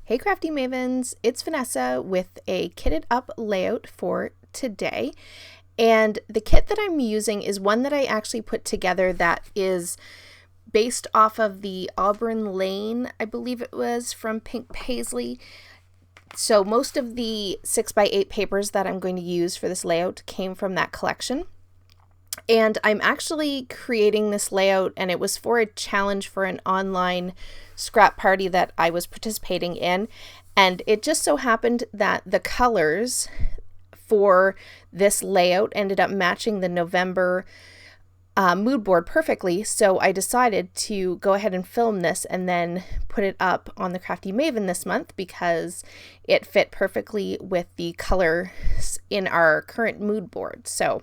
Hey Crafty Mavens, it's Vanessa with a kitted up layout for today. And the kit that I'm using is one that I actually put together that is based off of the Auburn Lane, I believe it was, from Pink Paisley. So most of the 6x8 papers that I'm going to use for this layout came from that collection. And I'm actually creating this layout, and it was for a challenge for an online scrap party that I was participating in. And it just so happened that the colors for this layout ended up matching the November mood board perfectly. So I decided to go ahead and film this and then put it up on the Crafty Maven this month because it fit perfectly with the colors in our current mood board. So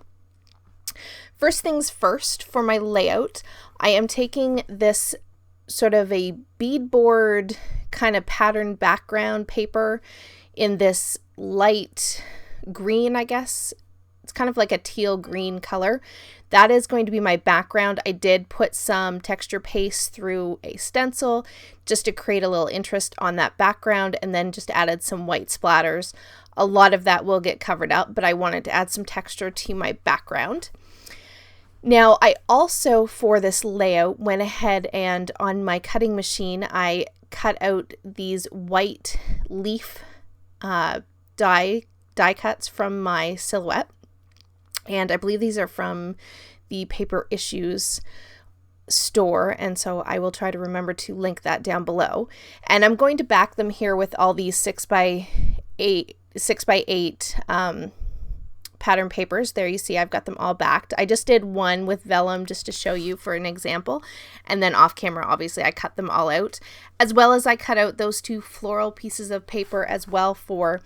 first things first, for my layout, I am taking this sort of a beadboard kind of pattern background paper in this light green, I guess. It's kind of like a teal green color. That is going to be my background. I did put some texture paste through a stencil just to create a little interest on that background, and then just added some white splatters. A lot of that will get covered up, but I wanted to add some texture to my background. Now, I also, for this layout, went ahead and on my cutting machine, I cut out these white leaf die cuts from my silhouette. And I believe these are from the Paper Issues store, and so I will try to remember to link that down below. And I'm going to back them here with all these 6x8 pattern papers. There you see I've got them all backed. I just did one with vellum just to show you for an example, and then off camera obviously I cut them all out, as well as I cut out those two floral pieces of paper as well for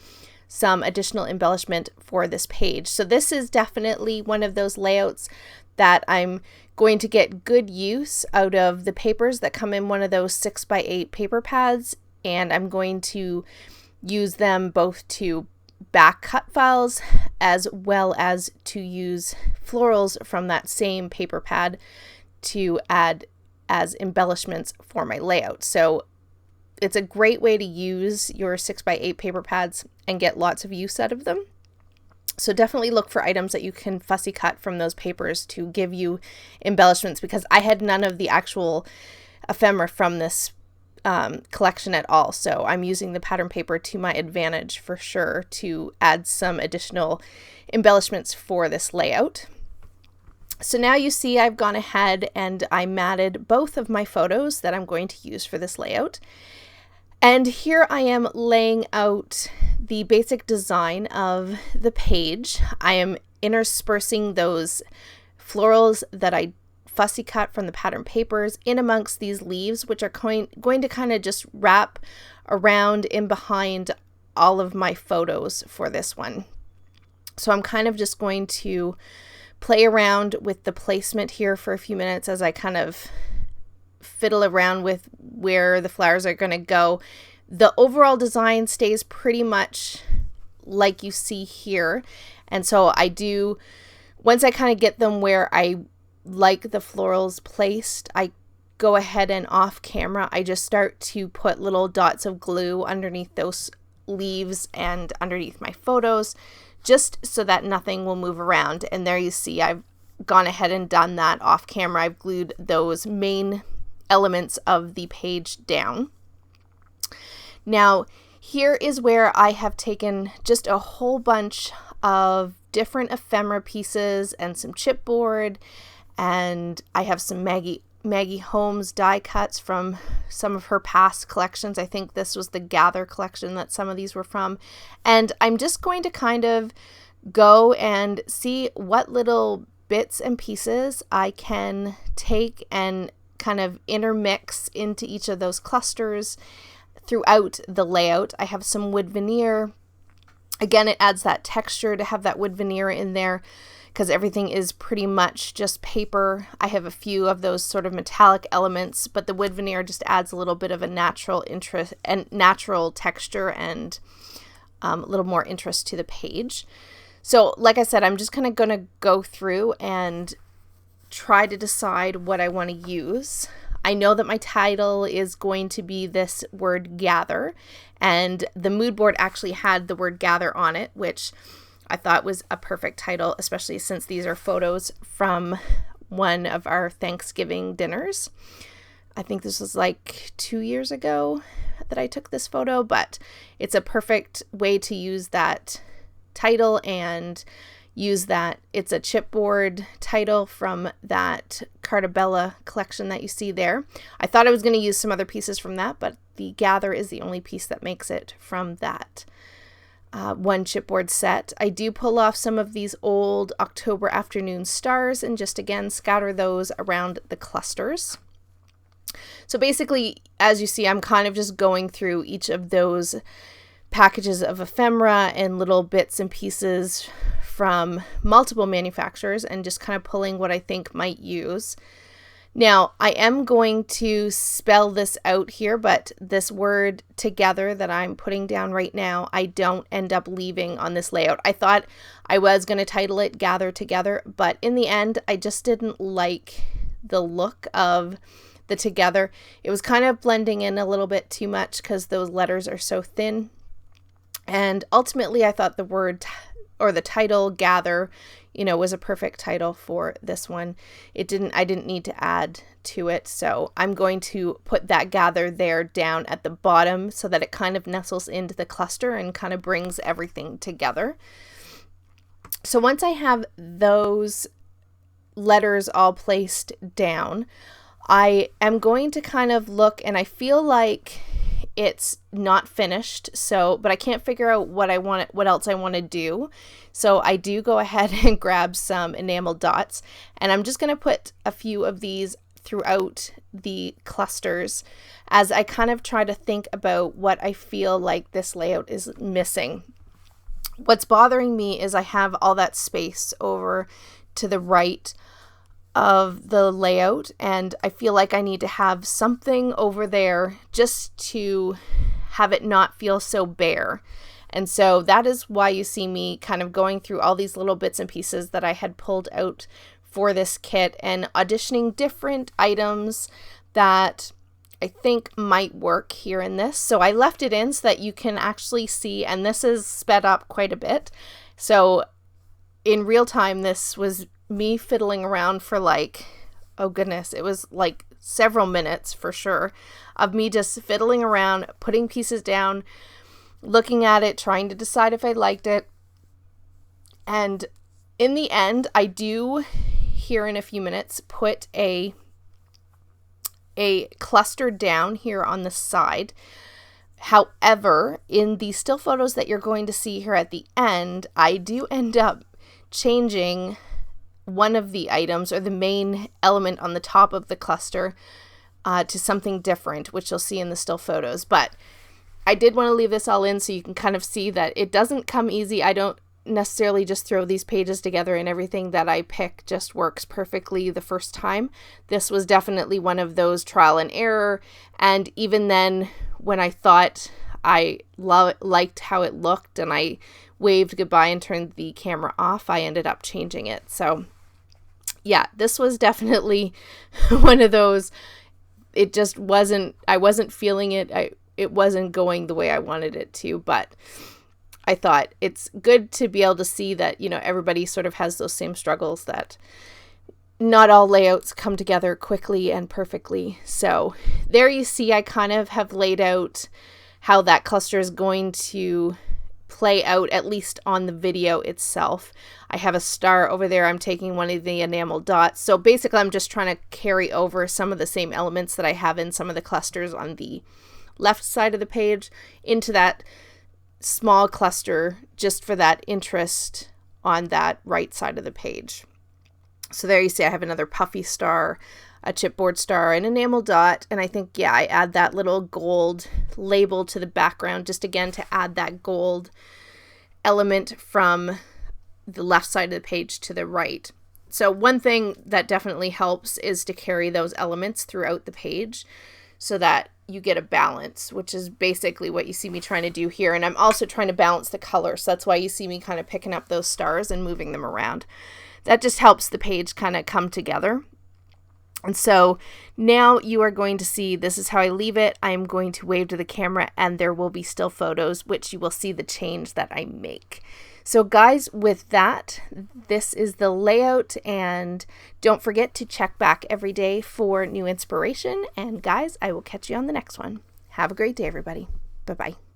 some additional embellishment for this page. So this is definitely one of those layouts that I'm going to get good use out of the papers that come in one of those 6x8 paper pads, and I'm going to use them both to back cut files as well as to use florals from that same paper pad to add as embellishments for my layout. So it's a great way to use your 6x8 paper pads and get lots of use out of them. So definitely look for items that you can fussy cut from those papers to give you embellishments, because I had none of the actual ephemera from this collection at all. So I'm using the pattern paper to my advantage for sure to add some additional embellishments for this layout. So now you see I've gone ahead and I matted both of my photos that I'm going to use for this layout. And here I am laying out the basic design of the page. I am interspersing those florals that I fussy cut from the pattern papers in amongst these leaves, which are going to kind of just wrap around in behind all of my photos for this one. So I'm kind of just going to play around with the placement here for a few minutes as I kind of fiddle around with where the flowers are going to go. The overall design stays pretty much like you see here. And so I do, once I kind of get them where I like the florals placed, I go ahead and off camera, I just start to put little dots of glue underneath those leaves and underneath my photos, just so that nothing will move around. And there you see I've gone ahead and done that off camera. I've glued those main elements of the page down. Now here is where I have taken just a whole bunch of different ephemera pieces and some chipboard, and I have some Maggie Holmes die cuts from some of her past collections. I think this was the Gather collection that some of these were from. And I'm just going to kind of go and see what little bits and pieces I can take and kind of intermix into each of those clusters throughout the layout. I have some wood veneer. Again, it adds that texture to have that wood veneer in there, because everything is pretty much just paper. I have a few of those sort of metallic elements, but the wood veneer just adds a little bit of a natural interest and natural texture and a little more interest to the page. So like I said, I'm just kind of going to go through and try to decide what I want to use. I know that my title is going to be this word gather, and the mood board actually had the word gather on it, which I thought was a perfect title, especially since these are photos from one of our Thanksgiving dinners. I think this was like 2 years ago that I took this photo, but it's a perfect way to use that title and use that. It's a chipboard title from that Cartabella collection that you see there. I thought I was going to use some other pieces from that, but the gather is the only piece that makes it from that one chipboard set. I do pull off some of these old October afternoon stars and just again scatter those around the clusters. So basically, as you see, I'm kind of just going through each of those packages of ephemera and little bits and pieces from multiple manufacturers and just kind of pulling what I think might use. Now, I am going to spell this out here, but this word together that I'm putting down right now, I don't end up leaving on this layout. I thought I was going to title it Gather Together, but in the end, I just didn't like the look of the together. It was kind of blending in a little bit too much because those letters are so thin. And ultimately, I thought the word or the title Gather, was a perfect title for this one. I didn't need to add to it. So I'm going to put that Gather there down at the bottom so that it kind of nestles into the cluster and kind of brings everything together. So once I have those letters all placed down, I am going to kind of look, and I feel like it's not finished, but I can't figure out what else I want to do. So I do go ahead and grab some enamel dots, and I'm just going to put a few of these throughout the clusters as I kind of try to think about what I feel like this layout is missing. What's bothering me is I have all that space over to the right of the layout, and I feel like I need to have something over there just to have it not feel so bare. And so that is why you see me kind of going through all these little bits and pieces that I had pulled out for this kit and auditioning different items that I think might work here in this. So I left it in so that you can actually see, and this is sped up quite a bit. So in real time, this was me fiddling around for it was like several minutes for sure of me just fiddling around, putting pieces down, looking at it, trying to decide if I liked it. And in the end, I do here in a few minutes put a cluster down here on the side. However, in the still photos that you're going to see here at the end, I do end up changing one of the items or the main element on the top of the cluster to something different, which you'll see in the still photos. But I did want to leave this all in so you can kind of see that it doesn't come easy. I don't necessarily just throw these pages together and everything that I pick just works perfectly the first time. This was definitely one of those trial and error. And even then, when I thought I liked how it looked and I waved goodbye and turned the camera off, I ended up changing it. So yeah, this was definitely one of those, I wasn't feeling it. It wasn't going the way I wanted it to, but I thought it's good to be able to see that, everybody sort of has those same struggles, that not all layouts come together quickly and perfectly. So there you see, I kind of have laid out how that cluster is going to play out, at least on the video itself. I have a star over there. I'm taking one of the enamel dots. So basically, I'm just trying to carry over some of the same elements that I have in some of the clusters on the left side of the page into that small cluster just for that interest on that right side of the page. So there you see I have another puffy star, a chipboard star, an enamel dot, and I think, I add that little gold label to the background just again to add that gold element from the left side of the page to the right. So one thing that definitely helps is to carry those elements throughout the page so that you get a balance, which is basically what you see me trying to do here. And I'm also trying to balance the color. So that's why you see me kind of picking up those stars and moving them around. That just helps the page kind of come together. And so now you are going to see, this is how I leave it. I'm going to wave to the camera and there will be still photos, which you will see the change that I make. So guys, with that, this is the layout, and don't forget to check back every day for new inspiration. And guys, I will catch you on the next one. Have a great day, everybody. Bye-bye.